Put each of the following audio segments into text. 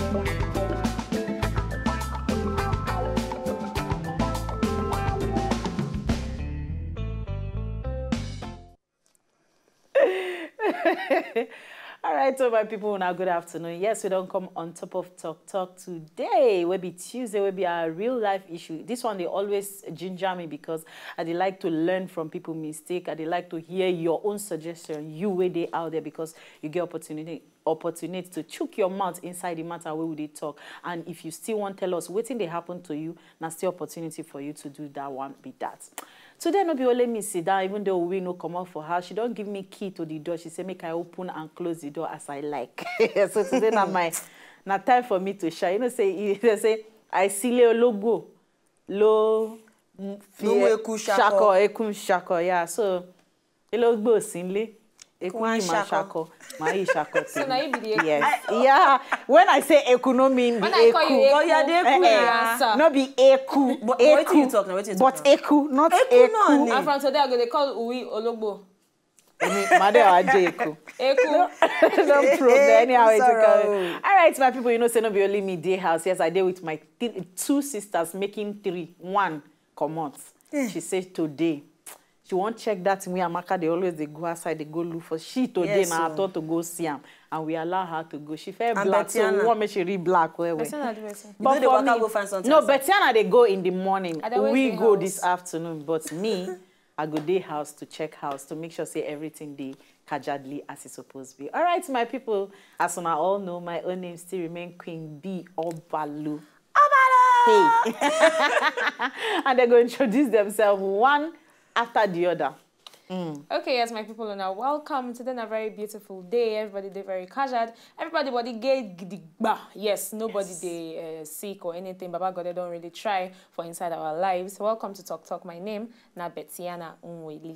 All right, so my people, now good afternoon. Yes, we don't come on top of talk today. Will be Tuesday, will be our real life issue. This one, they always ginger me because I they like to learn from people's mistake. I they like to hear your own suggestion, you way they out there, because you get opportunity to chook your mouth inside the matter where would they talk. And if you still want to tell us what thing they happen to you, now still opportunity for you to do that one, be that. Today, no be only me sit down, even though we no come out for her. She don't give me key to the door. She say, make I open and close the door as I like. So today, now time for me to share. You know, say, I see a logo. Lo ekum shako. Yeah, so, it logo sinle. Ekum shako. My shako. So now you be the yes. Yeah. When I say eku, no mean when I call you eku. Oh, yeah, the eku. No be eku. But what you talk now? But eku, not eku. No, and from today, I'm going to call Uwi Ologbo. Mother eku. Eku. Don't prove that anyhow it's okay. All right, my people, you know, say no be only me day house. Yes, I did with my two sisters making three. One come out. She said today. She won't check that thing. We Amaka, they always they go outside, they go look for. She today yes, now thought to go see him, and we allow her to go. She felt black, so we want me she read black. Where but for me, go find something. No, Betiana they go in the morning. We go house. This afternoon, but me, I go day house to check house to make sure say everything they casually as it's supposed to be. All right, my people, as I all know, my own name still remain Queen B Obalu. Hey, and they're going to introduce themselves one after the other. Okay, yes, my people, now welcome to a very beautiful day. Everybody they very casual. Everybody get gidigba. Yes, nobody they sick or anything. Baba God, they don't really try for inside our lives. Welcome to Talk. My name na Betiana Unweli.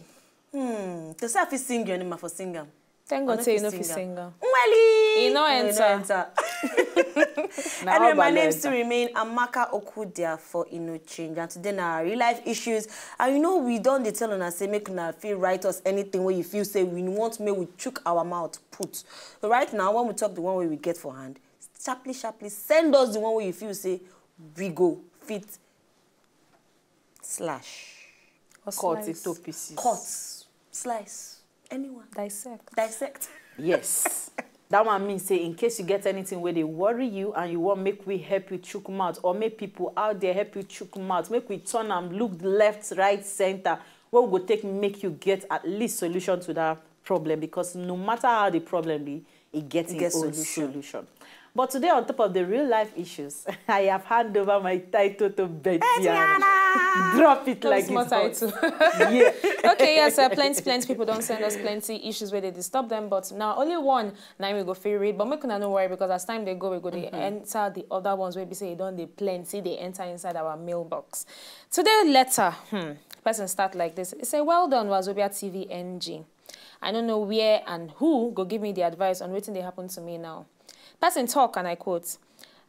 To say if you sing your name for singer. Thank God say you know for singer. Unweli. You know enter. Anyway, my name still remain Amaka Okudia for Change, and today now real life issues. And you know we don't tell on us say make una feel write us anything where you feel say we want me we chook our mouth put. So right now when we talk the one way we get for hand, sharply send us the one where you feel say we go fit slash or cut it to pieces. Cut, slice, anyone. Dissect. Yes. That one means say in case you get anything where they worry you and you want make we help you chook mouth, or make people out there help you chook mouth, make we turn and look left, right, center, what we go take make you get at least solution to that problem, because no matter how the problem be, it gets its own solution. But today, on top of the real life issues, I have handed over my title to Betiana. Drop it like it's title. Yeah. Okay, yes, plenty people don't send us plenty issues where they disturb them, but now only one now we go free read. But make no worry, because as time they go, they enter the other ones where we say don't they plenty, they enter inside our mailbox. Today letter, person start like this. It say, well done, Wazobia TV NG. I don't know where and who go give me the advice on waiting they happen to me now. Person talk, and I quote,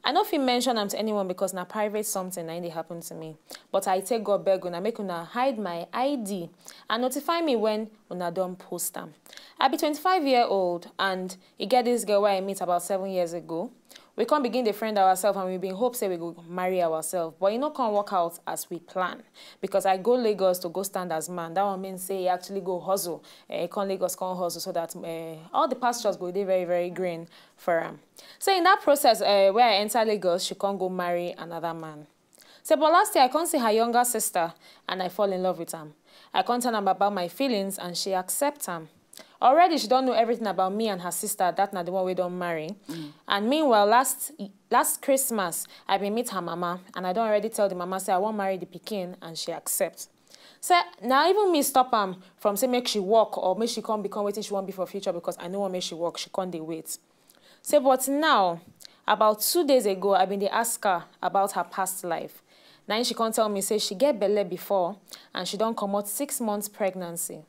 I know if you mention them to anyone because na private something and they happen to me. But I take God beg una make una hide my ID and notify me when una don't post them. I be 25-year-old and you get this girl where I meet about 7 years ago. We can't begin to friend ourselves and we been hope say we go marry ourselves. But can't work out as we plan. Because I go Lagos to go stand as man. That one means say you actually go hustle. Come Lagos, come hustle so that all the pastures go they very, very green for him. So in that process where I enter Lagos, she can't go marry another man. So but last year I can't see her younger sister and I fall in love with him. I can't tell her about my feelings and she accepts him. Already, she don't know everything about me and her sister. That's not the one we don't marry. And meanwhile, last Christmas, I been meet her mama, and I don't already tell the mama, say, I won't marry the pikin, and she accepts. So now even me stop from say make she walk, or make she can't become waiting she won't be for future, because I know what make she walk, she can't wait. Say, but now, about 2 days ago, I been they ask her about her past life. Now she can't tell me, say she get belle before, and she don't come out 6 months pregnancy.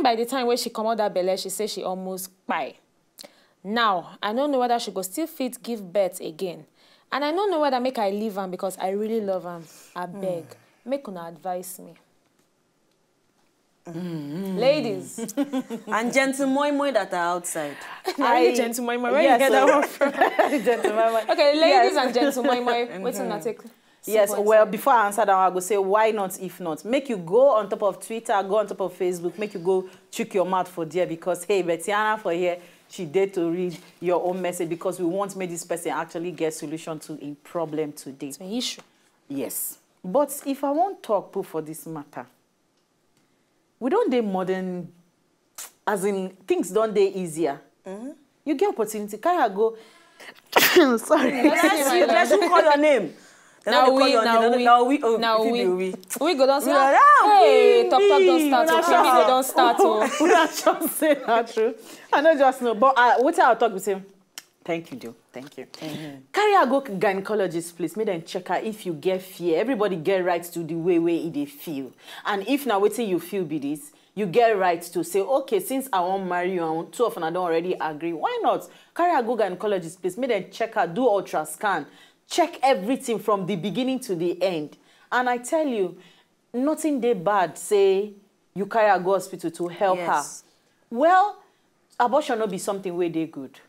By the time when she come out that belly, she says she almost buy. Now, I don't know whether she go still fit give birth again. And I don't know whether make I leave him because I really love him. I beg. Make una advise me. Ladies. And gentle moi that are outside. Gentle moi. Where you get that one from? Gentle moi. Okay, ladies and gentle moi. Wait till I take. Yes, well, before I answer that, I go say, why not if not? Make you go on top of Twitter, go on top of Facebook, make you go check your mouth for there because, hey, Betiana for here, she did to read your own message because we want to make this person actually get solution to a problem today. It's an issue. Yes. But if I won't talk for this matter, we don't do modern, as in, things don't do easier. You get opportunity, can I go? Sorry. Let's call your name. Now we go don't start. Hey, talk don't start. Video don't start. We not just say that true. I don't just know. But what I'll talk with him. Thank you, Joe. Thank you. Carry a go gynecologist, please. Make them check her if you get fear. Everybody get right to the way they feel. And if now waiting you feel be this, you get right to say, okay, since I won't marry you, and two of them I don't already agree. Why not? Carry a go gynecologist, please. Make them check her, do ultrascan. Check everything from the beginning to the end. And I tell you, nothing they bad say you carry her go hospital to help her. Well, abortion not be something where they good.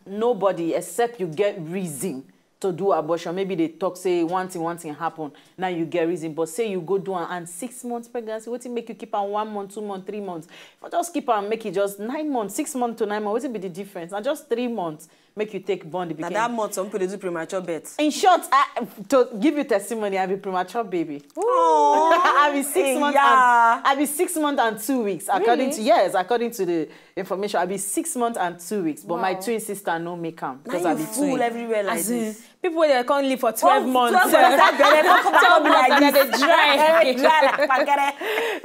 Nobody, except you get reason to do abortion. Maybe they talk, say, one thing happen. Now you get reason. But say you go do and 6 months pregnancy, what make you keep on 1 month, 2 months, 3 months? If I just keep on make it just 9 months, 6 months to 9 months, what will be the difference? And just 3 months. Make you take bond. Now that month, some people do premature birth. In short, to give you testimony, I be premature baby. I be 6 months. I be 6 months and 2 weeks. According to according to the information, I be 6 months and 2 weeks. But my twin sister no make them because I be fool everywhere like this. People where they can't live for 12 months. 12 months. They dry.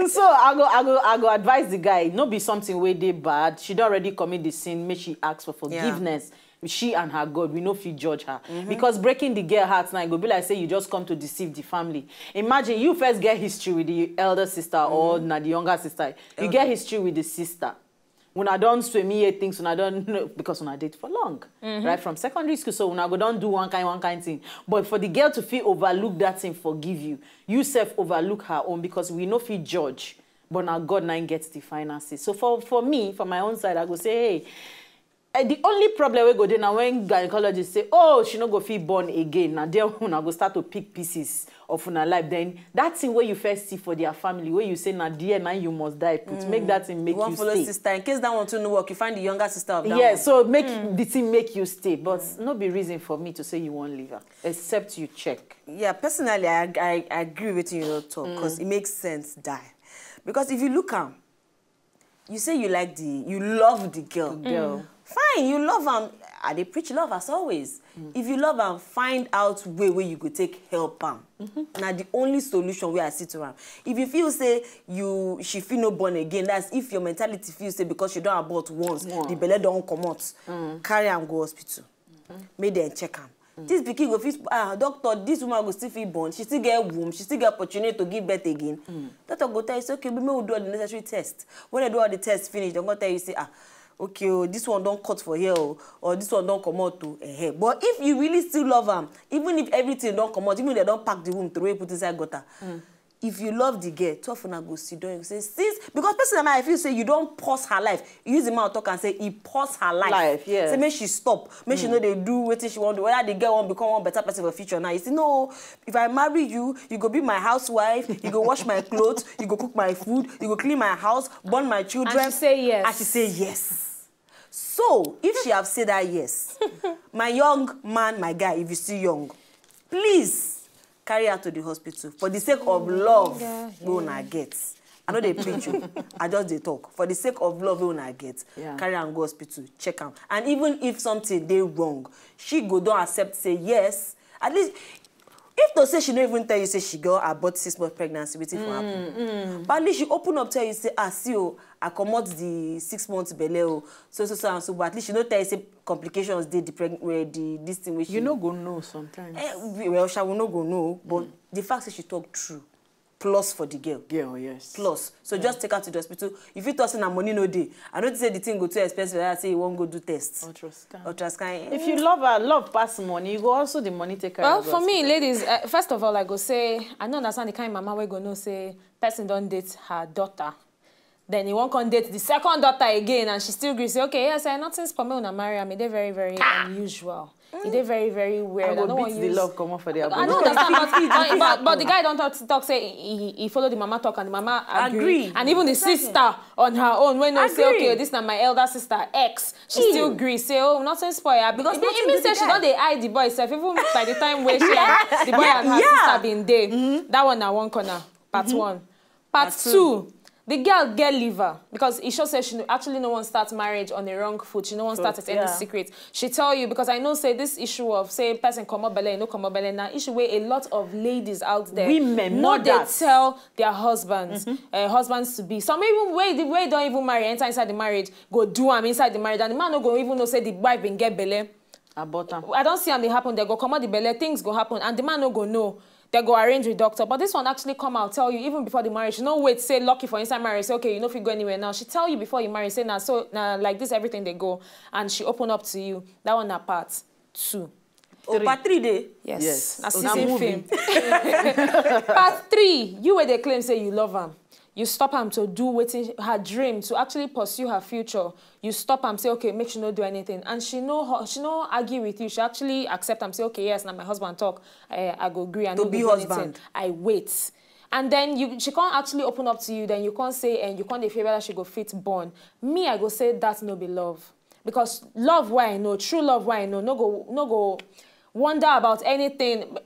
So I go advise the guy. No be something where they bad. She don't already commit the sin. Make she ask for forgiveness. She and her God, we no fit judge her. Because breaking the girl heart now, it go be like say you just come to deceive the family. Imagine you first get history with the elder sister or the younger sister. You get history with the sister. When I don't swim things, when I don't know, because when I date for long, right? From secondary school, so when I go don't do one kind thing. But for the girl to feel overlook that thing, forgive you. You self overlook her own because we no fit judge. But now God now gets the finances. So for me, for my own side, I go say, hey, the only problem we go there now when gynecologists say, oh, she no go feel born again. Now there una go start to pick pieces of una life. Then that thing where you first see for their family, where you say, now dear, now you must die. Make that thing make you stay. Follow sister. In case that one to no work, you find the younger sister of that one. Yeah, so make the thing make you stay. But no be reason for me to say you won't leave her, except you check. Yeah, personally, I agree with you in talk because it makes sense, die. Because if you look at, you say you love the girl. Fine, you love them. They preach love as always. If you love them, find out where you could take help them. Now the only solution where I sit around. If you feel say she feel no born again, that's if your mentality feels say because she don't abort once, the belly don't come out, carry and go hospital. Make them check them. This pikin go fit doctor, this woman go still feel born, she still get womb, she still get opportunity to give birth again. Doctor go tell you, okay, we will do all the necessary tests. When they do all the tests finish, they're gonna tell you, say, okay, this one don't cut for here, or this one don't come out to hair. But if you really still love them, even if everything don't come out, even if they don't pack the womb, throw it, put inside gutter. If you love the girl, too often I go sit down and say, sis, because personally I feel say you don't pause her life. You use the mouth talk and say he pause her life. Yes. Say make she stop, make she know they do what she want to do. Whether the girl want become one better person for future now. You say no, if I marry you, you go be my housewife, you go wash my clothes, you go cook my food, you go clean my house, born my children. And she say yes. And she say yes. So if she have said that yes, my young man, my guy, if you're still young, please carry her to the hospital for the sake of love. We una get. I know they preach you. I just they talk. For the sake of love, we una get. Carry her and go hospital, check her. And even if something they wrong, she go don't accept say yes. At least if they say she don't even tell you say she got about 6 months pregnancy waiting for happen. But at least she open up tell you say see I come out the 6 months belly so and so. But at least she don't tell you say complications this thing which you no go know sometimes. Well, she will not go know. But the fact that she talk true. Plus for the girl. Girl, yes. Plus. So just take her to the hospital. If you toss in her money no day, I don't say the thing go too expensive. I say you won't go do tests. Ultrascan. If you love her, love pass money, you go also the money take care of. Well, for me, ladies, first of all, I go say, I don't understand the kind of mama we go no say person don't date her daughter. Then he won't come date the second daughter again, and she still agrees. Say, okay, yes, nothing's for me when I marry. I mean, they're very, very unusual. They're very, very weird. I don't want the love come off for their body. I don't understand, but the guy don't talk say he follow the mama talk, and the mama agree. And even the sister on her own, when they say, okay, this is not my elder sister X, she still agrees. Say, oh, nothing spoil. Because it means she don't they hide the boy self. Even by the time where she the boy and her sister been there, that one na one corner. Part 1. Part 2. The girl get liver because it shows she actually no one starts marriage on the wrong foot. She no one starts with any secret. She tell you because I know say this issue of say person come up belly no come up belly now issue where a lot of ladies out there women not they tell their husbands husbands to be some even way don't even marry enter inside the marriage go do am inside the marriage and the man no go even know say the wife been get belly. I don't see them they happen they go come out the belly things go happen and the man no go know. They go arrange with doctor, but this one actually come out tell you even before the marriage. You know, wait, say lucky for inside marriage. Say okay, you know if you go anywhere now. She tell you before you marry. Say now so now like this everything they go, and she open up to you. That one na part 2. Oh, part 3 day. Yes. Na season film. Part 3, you where they claim say you love her. You stop him to do wetin her dream to actually pursue her future. You stop him say okay, make she not do anything, and she no argue with you. She actually accept him say okay, yes, now my husband talk. I go agree. I no be husband. I wait, and then she can't actually open up to you. Then you can't say and you can't dey fear whether she go fit born. Me, I go say that's no be love because love where I know true love where I know no go wonder about anything.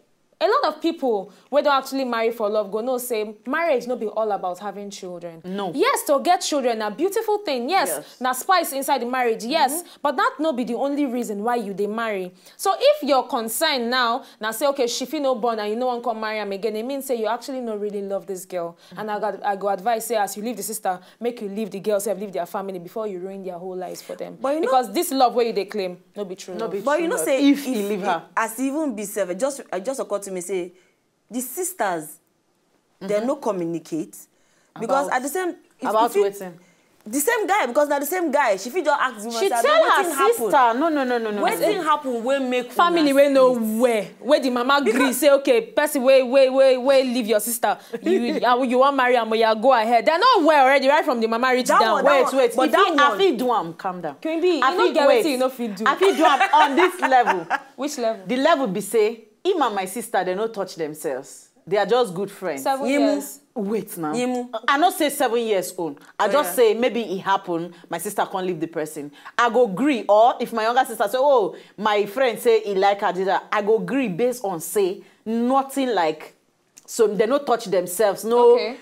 A lot of people who don't actually marry for love go no say marriage no be all about having children. No. Yes, to get children a beautiful thing. Yes. Now spice inside the marriage. Yes. But that no be the only reason why you they marry. So if you're concerned now say okay she feel no born and you no one come marry him again, it means say you actually not really love this girl. And I go advise say as you leave the sister, make you leave the girl, say leave their family before you ruin their whole lives for them. But because this love where you they claim no be true. No be true. But you know say if you leave her, as even be seven, just occurred to me say the sisters they no communicate because at the same the same guy because now the same guy she fit just ask she tell her sister no wetin happen wey make family wey know where the mama gree say okay person wey leave your sister you want marry am you go ahead they know where already right from the mama reach down. Wait but that one I fit do am calm down. Can be you no get wetin you no fit do. I fit do am on this level. Which level? The level be say him and my sister they no touch themselves. They are just good friends. 7 years. Wait now. I not say 7 years old. I just say maybe it happened. My sister can't leave the person. I go agree. Or if my younger sister say, oh, my friend say he like her, did that, I go agree based on say nothing like. So they no touch themselves. No. Okay.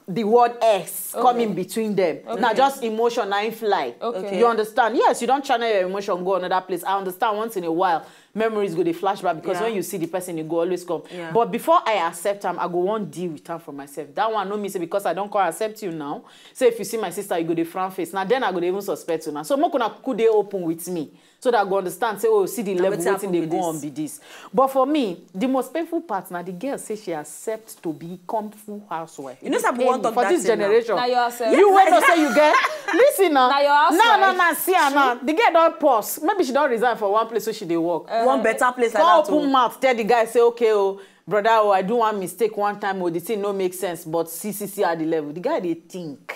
The word S coming between them. Okay. Now just emotion, now fly. Okay. You understand? Yes, you don't channel your emotion, go another place. I understand once in a while. Memories go, they flashback because when you see the person, you go always come. Yeah. But before I accept him, I go want deal with him for myself. That one no me say because I don't call accept you now. So if you see my sister, you go the front face. Now then I go even suspect you now. So more could they open with me so that I go understand. Say oh see the level waiting they go on be this. But for me, the most painful part now the girl say she accepts to become full housewife. You know something want for this generation. Now you accept. You wait to say you get. Listen now. Now your housewife. No. See her now. The girl don't pause. Maybe she don't resign for one place so she they work. One better place like that. Open mouth, tell the guy, say, okay, oh, brother, oh, I do one mistake one time, oh, the thing no make sense, but see at the level. The guy, they think.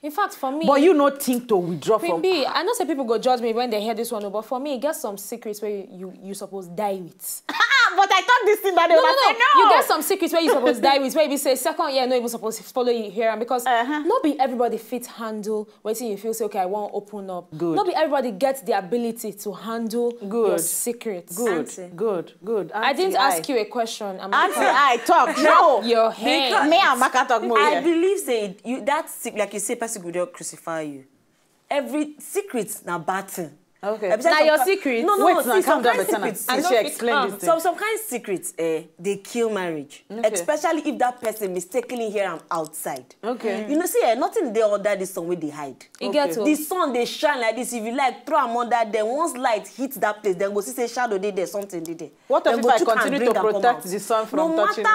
In fact, for me... But you not think to withdraw from... I know some people go judge me when they hear this one, but for me, it gets some secrets where you supposed die with. But I thought this thing that they were saying, no. You get some secrets where you supposed die with, where you say, second year, no even supposed to follow you here. And because not be everybody fit handle waiting you feel, say, okay, I want to open up. Good. Not be everybody gets the ability to handle your secrets. Good. I didn't ask you a question. I talk. No. Your hand. Me and Maka talk more. I believe, say, like you say, person will crucify you. Every secret now battle. Okay. Now your secret. No. Wait, calm down, secrets. I should explain this thing. Some kind of secrets, they kill marriage. Okay. Especially if that person mistakenly hear them outside. Okay. You know, see, nothing they order this sun where they hide. The sun they shine like this. If you like, throw them under there. Once light hits that place, then go see say shadow they there, something they there. What if I continue to protect the sun from touching?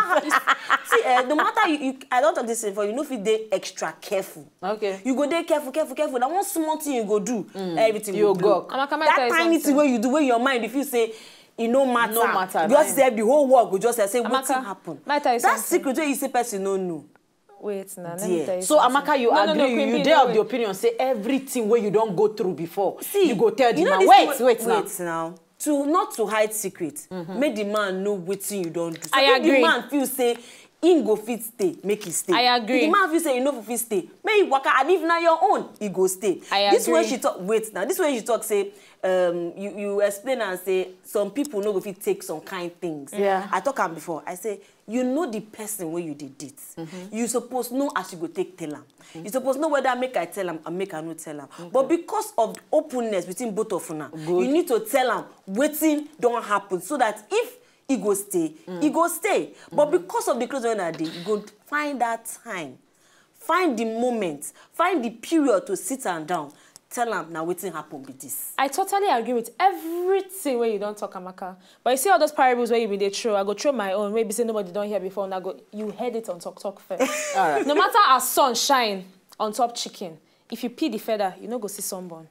See, no matter you, I don't talk this for you. Know if they extra careful. Okay. You go there careful. That one small thing you go do, everything you go. That tiny thing where you do, where your mind, if you say, it no matter. You just say the whole world will just say, what happen? That secret where you say person no know. Wait, now let me tell you So something. Amaka, you agree? You dare of the opinion say everything where you don't go through before. See, you go tell the man. Wait now. Not to hide secret. Make the man know wetin you don't do. So I if agree. the man feel say he go fit stay, make he stay. I agree. If the man feel say he no fit stay, make he waka, and if na your own, he go stay. This way she talk. Wait now. This way she talk say you explain and say some people no go fit take some kind things. Yeah. I talk am before. I say you know the person where you did it. You suppose know as you go take tell am. You suppose know whether make I tell am or make I no tell am. But because of the openness between both of una, you need to tell am wetin don't happen so that if he go stay, he go stay. But because of the close on that day, you go find that time, find the moment, find the period to sit and down. Tell am now wetin happen with this. I totally agree with everything where you don't talk, Amaka. But you see all those parables where you be dey throw, I go throw my own. Maybe say nobody don't hear before, and I go, you heard it on Talk first. All right. No matter how sun shine on top chicken, if you peel the feather, you no go see sunburn.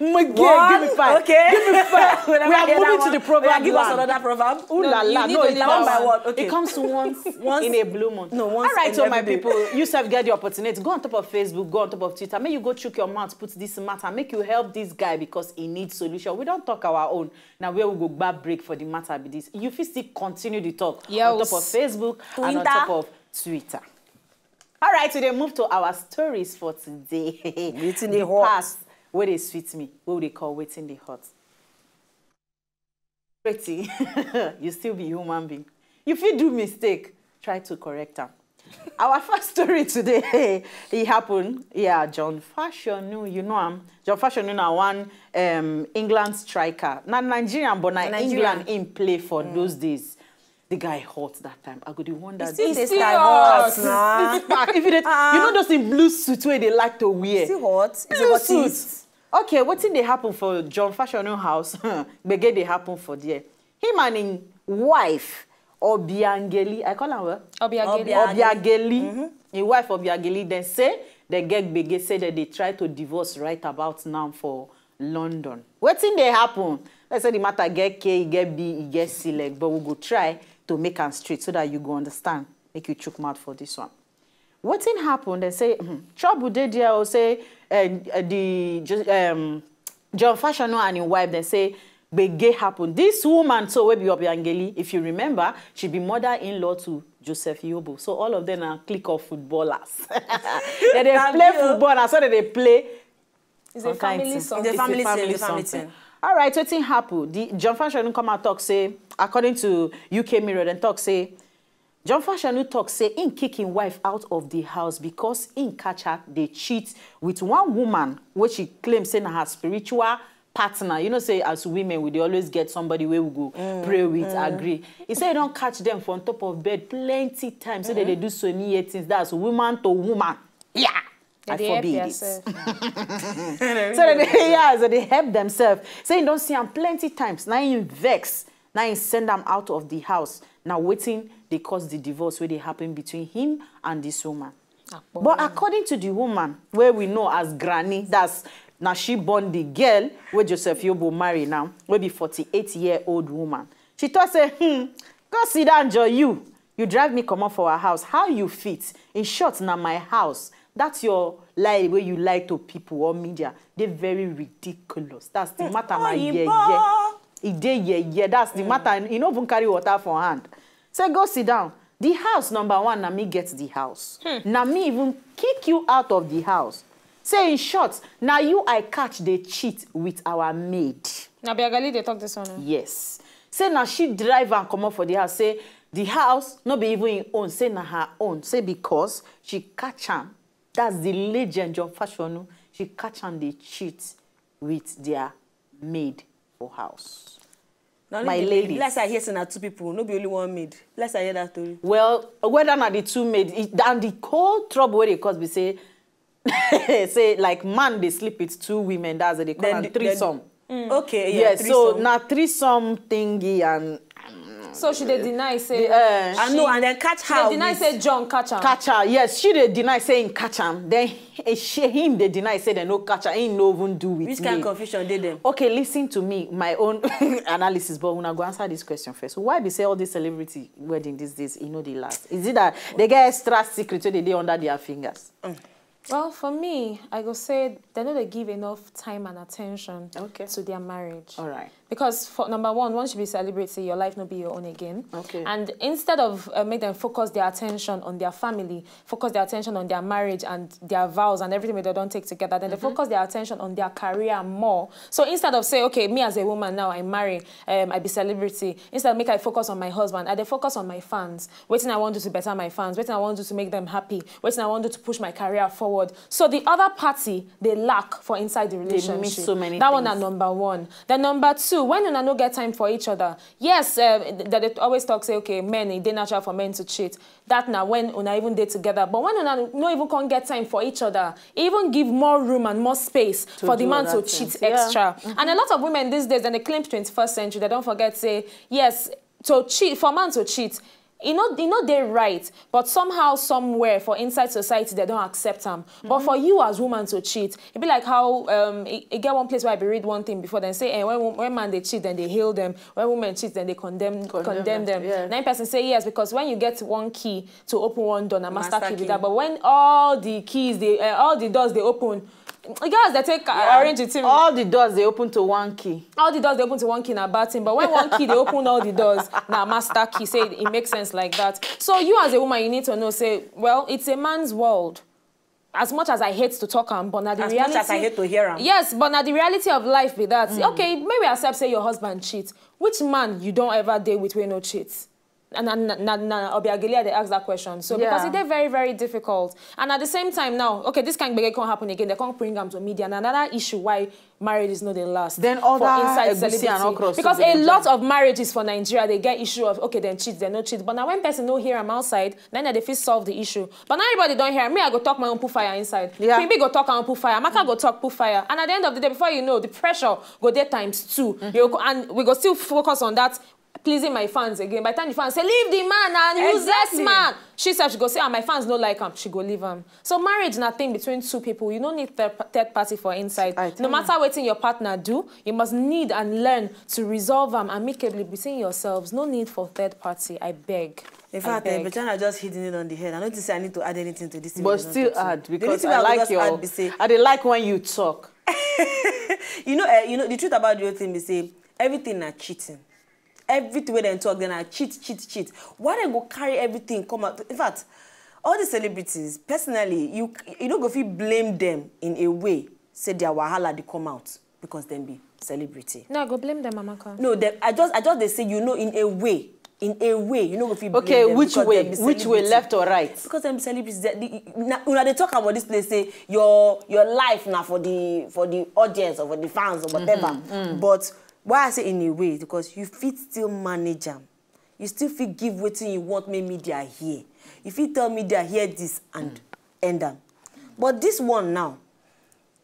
My girl, give me 5. Okay. Give me 5. We are moving to the proverb. Give us another proverb. Ooh la la. No, it one by one. Okay. It comes once in a blue moon. No, once. All right, in so every my day. people, you have get the opportunity. Go on top of Facebook, go on top of Twitter. Make you go chook your mouth, put this matter. Make you help this guy because he needs solution. We don't talk our own. Now where we go back break for the matter be this. You feel still continue the talk on top of Facebook and on top of Twitter. All right, today move to our stories for today. Wetin dey hot. Past, where they sweet me, what they call waiting the hot. Pretty, you still be human being. If you do mistake, try to correct them. Our first story today, it happened. Yeah, John Fashanu, you know him. John Fashanu na one England striker. Not Nigerian, but England in play for those days. The guy hot that time. I go to wonder. This guy hot. If you know those in blue suits where they like to wear. Still hot. Is Blue it what suits. Okay, what thing they happen for John Fashanu house? Begin they happen for there. Him and his wife Obiangeli. I call her what? Obiageli. His wife Obiageli. Then say they get bege say that they try to divorce right about now for London. What thing they happen? Let's say the matter get K, get B, get C leg, but we go try to make them straight so that you go understand. Make you chook mouth for this one. What thing happen? They say trouble dey there. Or say John Fashanu and his wife. They say bege happen. This woman so we be Obiangeli. If you remember, she be mother-in-law to Joseph Yobo. So all of them are clique of footballers. they play football and so they play. It's a family song. It's a family thing. All right, what thing happen? The John Fashanu come and talk say, according to UK Mirror, then talk say, John Fashanu talk say in kicking wife out of the house because in catch her they cheat with one woman which she claims saying her spiritual partner. You know, say as women we always get somebody where we go pray with, agree. He say don't catch them from top of bed plenty times so that they do so many things. That's woman to woman. Yeah. I forbid it. So they help themselves. Saying don't see them plenty times. Now you vex. Now you send them out of the house. Now waiting, they cause the divorce where they happen between him and this woman. But according to the woman, where we know as Granny, that's now she born the girl where Joseph Yobo marry now, will be 48-year-old woman. She thought say, go sit down, Joy, you drive me come up for our house. How you fit? In short, now my house. That's your lie where you lie to people or media. They're very ridiculous. That's the matter. That's the matter. You don't even carry water for hand. Say, go sit down. The house, number one, na me gets the house. Now me even kick you out of the house. Say, in short, now you I catch they cheat with our maid. Now, Biagali, they talk this one. Yes. Say, now she drive and come up for the house. Say, the house, not be even in own. Say, na her own. Say, because she catch him. That's the legend John Fashanu. She catch and they cheat with their maid for house. Now, my ladies. Let's say I hear saying 2 people, no be only one maid. Let's say I hear that story. Well, whether not the 2 maids, and the cold trouble where they cause we say, say like man they sleep with 2 women. That's what they call them threesome. Okay, yeah. So now threesome thingy and. So she dey deny say I know, and then catch her. She deny say John catch her. Catch her, yes. She dey deny saying catch him. Then him they deny say they no catch her. He no even do with Which me. kind of confusion did them? Okay, listen to me, my own analysis, but when I go answer this question first. So why be say all these celebrity wedding these days, you know, they last? Is it that they get extra secret so they dey under their fingers? Well, for me, I go say they know they give enough time and attention to their marriage. All right. Because for number one, once you be celebrating, your life no be your own again. Okay. And instead of make them focus their attention on their family, focus their attention on their marriage and their vows and everything they don't take together, then they focus their attention on their career more. So instead of say, okay, me as a woman now, I marry, I be celebrity. Instead of make I focus on my husband, I focus on my fans. Waiting I want to better my fans. Waiting I want to make them happy. Waiting I want to push my career forward. So the other party, they lack for inside the relationship. They miss so many that things. one are number one. Then number two, when you no get time for each other, yes, that they always talk say, okay, men, it's natural for men to cheat. That now when una even date together, but when una no even can't get time for each other, even give more room and more space for the man to cheat extra. And a lot of women these days, and they claim 21st century, they don't forget say, yes, to cheat for man to cheat. You know they're right, but somehow, somewhere, for inside society, they don't accept them. But for you as woman to cheat, it'd be like how it get one place where I read one thing before, then say, when man they cheat, then they heal them. When women cheat, then they condemn them. Yeah. 9% say yes, because when you get one key to open one door, a master key with that. But when all the keys, all the doors they open, girls they take arrange it. All the doors they open to one key. All the doors they open to one key na bad thing, but when one key they open all the doors, na master key. Say it makes sense like that. So you as a woman, you need to know. Say, well, it's a man's world. As much as I hate to talk but now the reality. As much as I hate to hear him. Yes, but now the reality of life be that. Okay, maybe accept say your husband cheats. Which man you don't ever date with when no cheats? And Obiagelia, they ask that question. So because it's very, very difficult. And at the same time now, okay, this kind of can't happen again. They can't bring them to media. And another issue why marriage is not the last. Then all that because a lot of marriages for Nigeria, they get issue of, okay, then cheat, they no cheat. But now when person no hear them outside, then they feel solve the issue. But now everybody don't hear me, I go talk my own put fire inside. Maybe go talk my own put fire. Maka go talk put fire. And at the end of the day, before you know, the pressure go there ×2. And we go still focus on that pleasing my fans again. By the time the fans say, leave the man and useless man. She said, she go say, my fans don't like him. She go leave him. So marriage is nothing between two people. You don't need third party for inside. No matter what your partner do, you must need and learn to resolve them amicably between yourselves. No need for third party. I beg. In fact, Betana just hitting it on the head. I don't say I need to add anything to this. But still add, because I like your... I like when you talk. you know, the truth about the whole thing is say, everything are cheating. Everything where they talk, then I cheat. Why they go carry everything come out? In fact, all the celebrities, personally, you don't go feel blame them in a way. Say their wahala they come out because them be celebrity. No, go blame them, Amaka. No, I just they say in a way, you know go feel blame them. Okay, which way, left or right? Because them celebrities, when they talk about this place, say your life now for the audience or for the fans or whatever, but. Why I say in a way, because you fit still manage them. You still fit give wetin you want make media hear. You fit tell media hear this and end them. But this one now,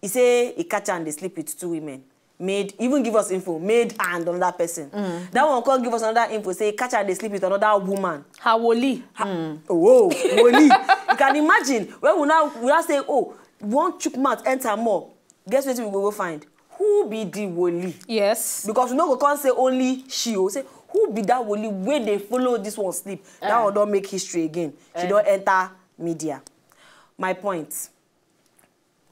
he say he catch and they sleep with 2 women. Even give us info, maid and another person. That one can't give us another info, say catch and they sleep with another woman. Woli. Oh, Woli. You can imagine, when we now say, oh, one Chook mouth enter more. Guess what we go find? Who be the Woli? Yes. Because we no can't say only she. We say who be that Woli when they follow this one sleep? That one don't make history again. She don't enter media. My point.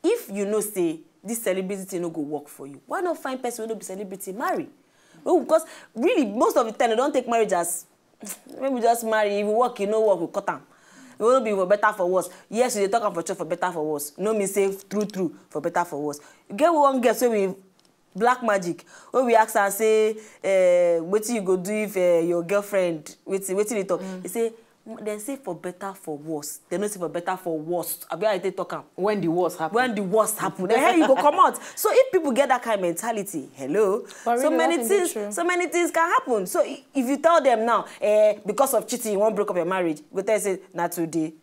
If you know say this celebrity no go work for you, why not find person who no be celebrity marry? Well, because really most of the time they don't take marriage as maybe just marry. If you work, you know work, we cut them. It will be for better for worse. Yes, they talk for better for worse. No me say true for better for worse. You get one girl so we black magic. When we ask her say, what you go do if your girlfriend waiting they talk? They say they say for better for worse. They don't say for better for worse. I they talk when the worst happen. When the worst happen, then here you go come out. So if people get that kind of mentality, hello. Really, so many things can happen. So if you tell them now, because of cheating, you won't break up your marriage, but they say not today.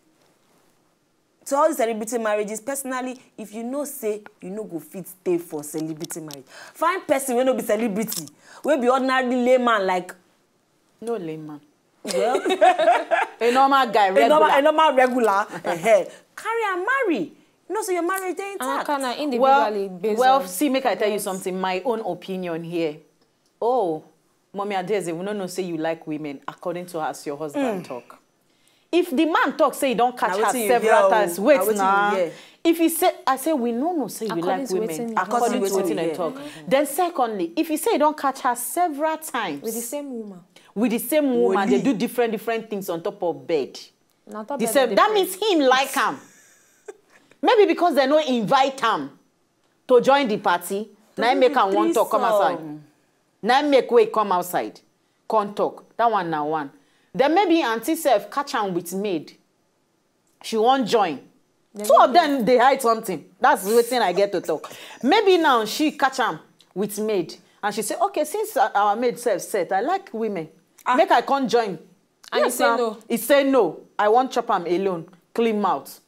So all the celebrity marriages, personally, if you know say you no go fit stay for celebrity marriage, find person will not be celebrity, will be ordinary layman like No layman. Well, a normal guy, regular. A normal regular. Carry and marry. No, so your marriage day intact. Kind of individually based well, on see, make I tell you something. My own opinion here. Oh, Mommy Adeze, we don't know say you like women according to as your husband talk. If the man talk say he don't catch her several times, wait now. If he say, I say we no say you like women according to what they talk. Then secondly, if he say he don't catch her several times with the same woman. With the same woman, they do different things on top of bed. The same, that means him like him. Maybe because they no invite him to join the party. Now make him want to come outside. Now make way come outside. Come talk. That one now one. Then maybe auntie self catch him with maid. She won't join. Two of them they hide something. That's the thing I get to talk. Maybe now she catch him with maid. And she say, okay, since our maid self said, I like women. Make I can't join. And he say no. He say no. I want chop him alone. Clean mouth.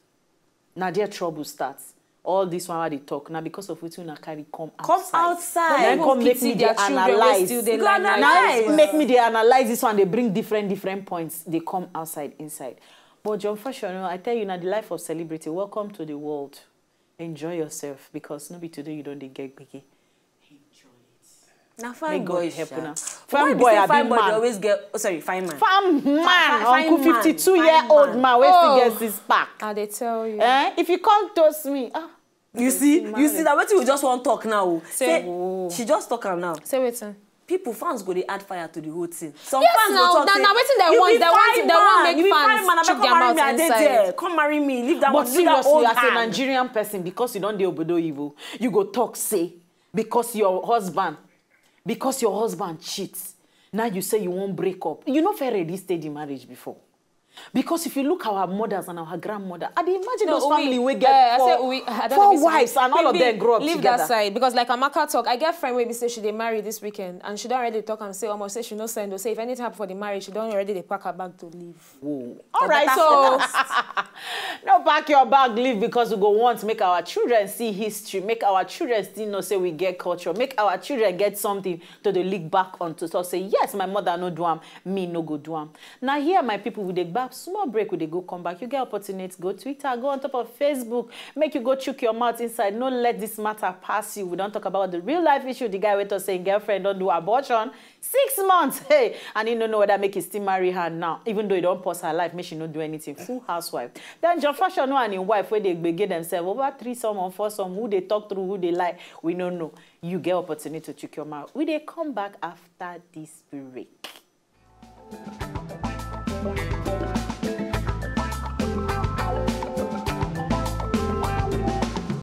Now their trouble starts. All this one they talk. Now because of what you carry come outside. Then come make me they analyze. Now make me they analyze this one. They bring different points. They come outside, inside. But John Fashion, I tell you now the life of celebrity. Welcome to the world. Enjoy yourself because maybe today you don't get biggie. Now fine boy, fine boy, fine boy, they always get. Oh, sorry, fine man. Fine man, Uncle 52-year-old man, where he gets his back. They tell you. If you can't toast me, you see that what you just want to talk now. Say, she just talk now. Say waiting. People fans go they add fire to the whole thing. Some fans go talk. Now waiting they want make fans check their mouth inside. Come marry me, leave that one. But seriously, as a Nigerian person, because you don't do obodo evil, you go talk say because your husband cheats. Now you say you won't break up. You know, fair ready stayed in marriage before. Because if you look our mothers and our grandmother, I imagine those family we get four wives and all of them grow up leave together. That side because like Amaka talk, I get friend where say she they marry this weekend and she don't already talk and say almost say she no send. Say if anything happen for the marriage, she don't already they pack her bag to leave. Whoa. All right, so no pack your bag, leave because we go want to make our children see history, make our children still know say we get culture, make our children get something to the look back on to say yes, my mother no do am, me no go do am. Now here my people with the back. Small break with they go come back. You get opportunity, go Twitter, go on top of Facebook, make you go chook your mouth inside. No let this matter pass you. We don't talk about the real life issue. The guy with us saying girlfriend don't do abortion. 6 months, hey, and he don't know whether make he still marry her now, even though he don't pause her life, make she not do anything. Full housewife. Then John Fashion and his wife where they begin themselves over 3 some or 4 some who they talk through, who they like. We don't know. You get opportunity to chook your mouth. We they come back after this break.